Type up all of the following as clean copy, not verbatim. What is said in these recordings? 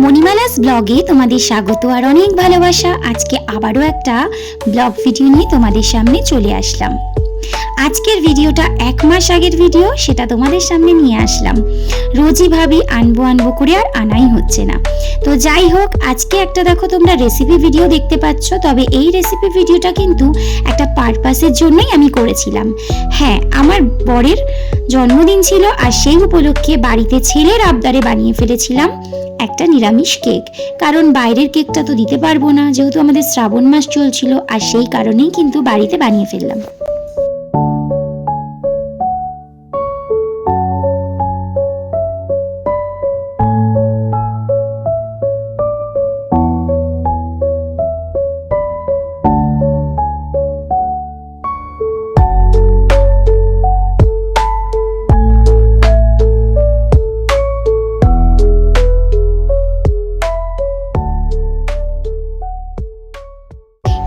মণিমালাস ব্লগে তোমাদের স্বাগত আর অনেক ভালোবাসা। আজকে আবারও একটা ব্লগ ভিডিও নিয়ে তোমাদের সামনে চলে আসলাম। আজকের ভিডিওটা 1 মাস আগের ভিডিও, সেটা তোমাদের সামনে নিয়ে আসলাম। রোজই ভাবি আনবো করে আর আনাই হচ্ছে না। তো যাই হোক, আজকে একটা দেখো তোমরা রেসিপি ভিডিও দেখতে পাচ্ছ, তবে এই রেসিপি ভিডিওটা কিন্তু একটা পারপাসের জন্যই আমি করেছিলাম। হ্যাঁ, আমার বরের জন্মদিন ছিল আর সেই উপলক্ষে বাড়িতে ছেলের আবদারে বানিয়ে ফেলেছিলাম একটা নিরামিষ কেক। কারণ বাইরের কেকটা তো দিতে পারবো না, যেহেতু আমাদের শ্রাবণ মাস চলছিল, আর সেই কারণেই কিন্তু বাড়িতে বানিয়ে ফেললাম।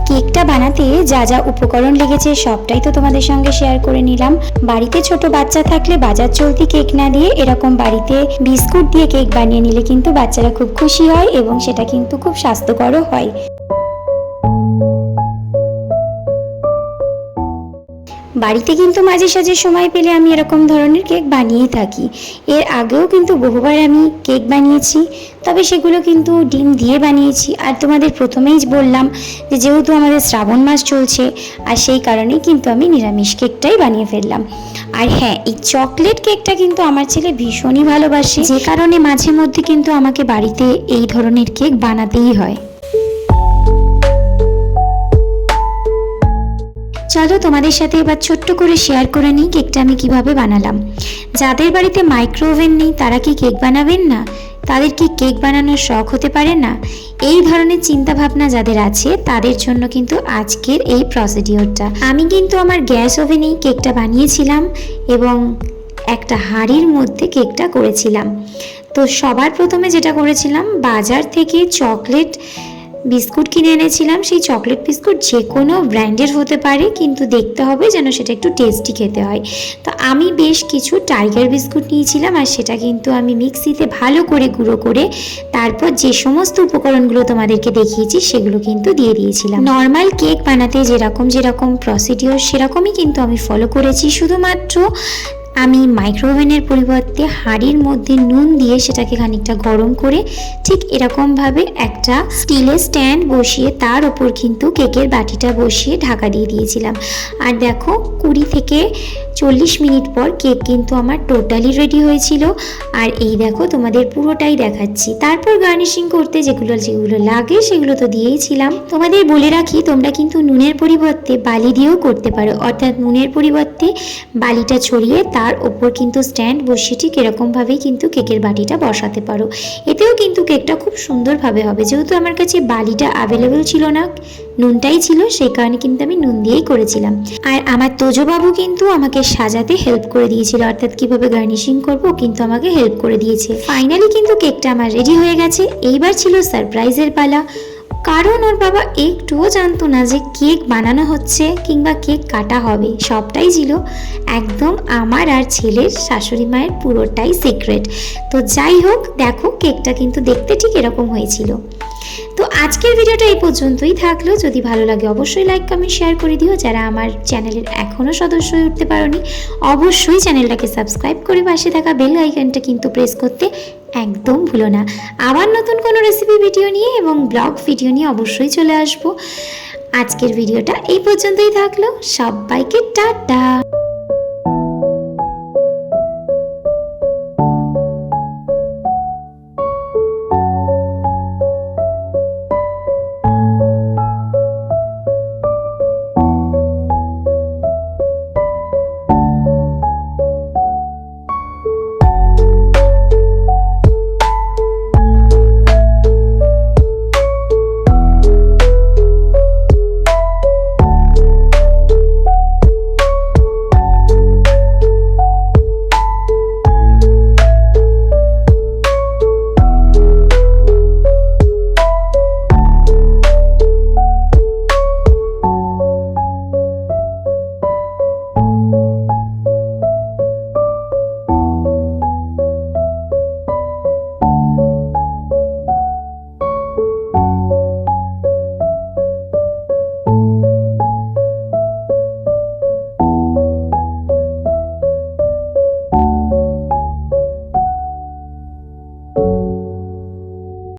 কেকটা বানাতে যা যা উপকরণ লেগেছে সবটাই তো তোমাদের সঙ্গে শেয়ার করে নিলাম। বাড়িতে ছোট বাচ্চা থাকলে বাজার চলতি কেক না দিয়ে এরকম বাড়িতে বিস্কুট দিয়ে কেক বানিয়ে নিলে কিন্তু বাচ্চারা খুব খুশি হয় এবং সেটা কিন্তু খুব স্বাস্থ্যকরও হয়। বাড়িতে কিন্তু মাঝে সাঝে সময় পেলে আমি এরকম ধরনের কেক বানিয়েই থাকি। এর আগেও কিন্তু বহুবার আমি কেক বানিয়েছি, তবে সেগুলো কিন্তু ডিম দিয়ে বানিয়েছি। আর তোমাদের প্রথমেই বললাম যে যেহেতু আমাদের শ্রাবণ মাস চলছে, আর সেই কারণেই কিন্তু আমি নিরামিষ কেকটাই বানিয়ে ফেললাম। আর হ্যাঁ, এই চকলেট কেকটা কিন্তু আমার ছেলে ভীষণই ভালোবাসে, যে কারণে মাঝে মধ্যে কিন্তু আমাকে বাড়িতে এই ধরনের কেক বানাতেই হয়। চলো তোমাদের সাথে এবার ছোট্ট করে শেয়ার করে নিই কেকটা আমি কিভাবে বানালাম। যাদের বাড়িতে মাইক্রো ওভেন নেই তারা কি কেক বানাবেন না? তাদের কি কেক বানানোর শখ হতে পারে না? এই ধরনের চিন্তা ভাবনা যাদের আছে তাদের জন্য কিন্তু আজকের এই প্রসিডিওরটা। আমি কিন্তু আমার গ্যাস ওভেনেই কেকটা বানিয়েছিলাম এবং একটা হাঁড়ির মধ্যে কেকটা করেছিলাম। তো সবার প্রথমে যেটা করেছিলাম, বাজার থেকে চকলেট বিস্কুট কিনে এনেছিলাম। সেই চকলেট বিস্কুট যে কোনো ব্র্যান্ডের হতে পারে, কিন্তু দেখতে হবে যেন সেটা একটু টেস্টি খেতে হয়। তো আমি বেশ কিছু টাইগার বিস্কুট নিয়েছিলাম, আর সেটা কিন্তু আমি মিক্সিতে ভালো করে গুঁড়ো করে তারপর যে সমস্ত উপকরণগুলো তোমাদেরকে দেখিয়েছি সেগুলো কিন্তু দিয়ে দিয়েছিলাম। নর্মাল কেক বানাতে যেরকম প্রসিডিওর সেরকমই কিন্তু আমি ফলো করেছি। শুধুমাত্র আমি মাইক্রোওভেনের পরিবর্তে হাঁড়ির মধ্যে নুন দিয়ে সেটাকে খানিকটা গরম করে ঠিক এরকমভাবে একটা স্টিলের স্ট্যান্ড বসিয়ে তার ওপর কিন্তু কেকের বাটিটা বসিয়ে ঢাকা দিয়ে দিয়েছিলাম। আর দেখো 20 থেকে 40 মিনিট পর কেক কিন্তু আমার টোটালি রেডি হয়েছিল। আর এই দেখো তোমাদের পুরোটাই দেখাচ্ছি। তারপর গার্নিশিং করতে যেগুলো লাগে সেগুলো তো দিয়েইছিলাম। তোমাদের বলে রাখি, তোমরা কিন্তু নুনের পরিবর্তে বালি দিয়েও করতে পারো, অর্থাৎ নুনের পরিবর্তে বালিটা ছড়িয়ে তার ওপর কিন্তু স্ট্যান্ড বসিয়ে ঠিক এরকমভাবেই কিন্তু কেকের বাটিটা বসাতে পারো। এতেও কিন্তু কেকটা খুব সুন্দরভাবে হবে। যেহেতু আমার কাছে বালিটা অ্যাভেলেবেল ছিল না, নুনটাই ছিল, সেই কারণে কিন্তু আমি নুন দিয়েই করেছিলাম। আর আমার তোজবাবু কিন্তু আমাকে সাজাতে হেল্প করে দিয়েছিল, অর্থাৎ কিভাবে গার্নিশিং করবো কিন্তু আমাকে হেল্প করে দিয়েছে। ফাইনালি কিন্তু কেকটা আমার রেডি হয়ে গেছে। এইবার ছিল সারপ্রাইজের পালা, কারণ ওর বাবা একটুও জানতো না যে কেক বানানো হচ্ছে কিংবা কেক কাটা হবে। সবটাই ছিল একদম আমার আর ছেলের শাশুড়ি মায়ের পুরোটাই সিক্রেট। তো যাই হোক, দেখো কেকটা কিন্তু দেখতে ঠিক এরকম হয়েছিল। তো আজকের ভিডিওটা এই পর্যন্তই থাকলো। যদি ভালো লাগে অবশ্যই লাইক কমেন্ট শেয়ার করে দিও। যারা আমার চ্যানেলের এখনও সদস্য হয়ে উঠতে পারোনি অবশ্যই চ্যানেলটাকে সাবস্ক্রাইব করে পাশে থাকা বেল আইকনটা কিন্তু প্রেস করতে একদম ভুলো না। আবার নতুন কোনো রেসিপি ভিডিও নিয়ে এবং ব্লগ ভিডিও নিয়ে অবশ্যই চলে আসবো। আজকের ভিডিওটা এই পর্যন্তই থাকলো। সবাইকে টাটা।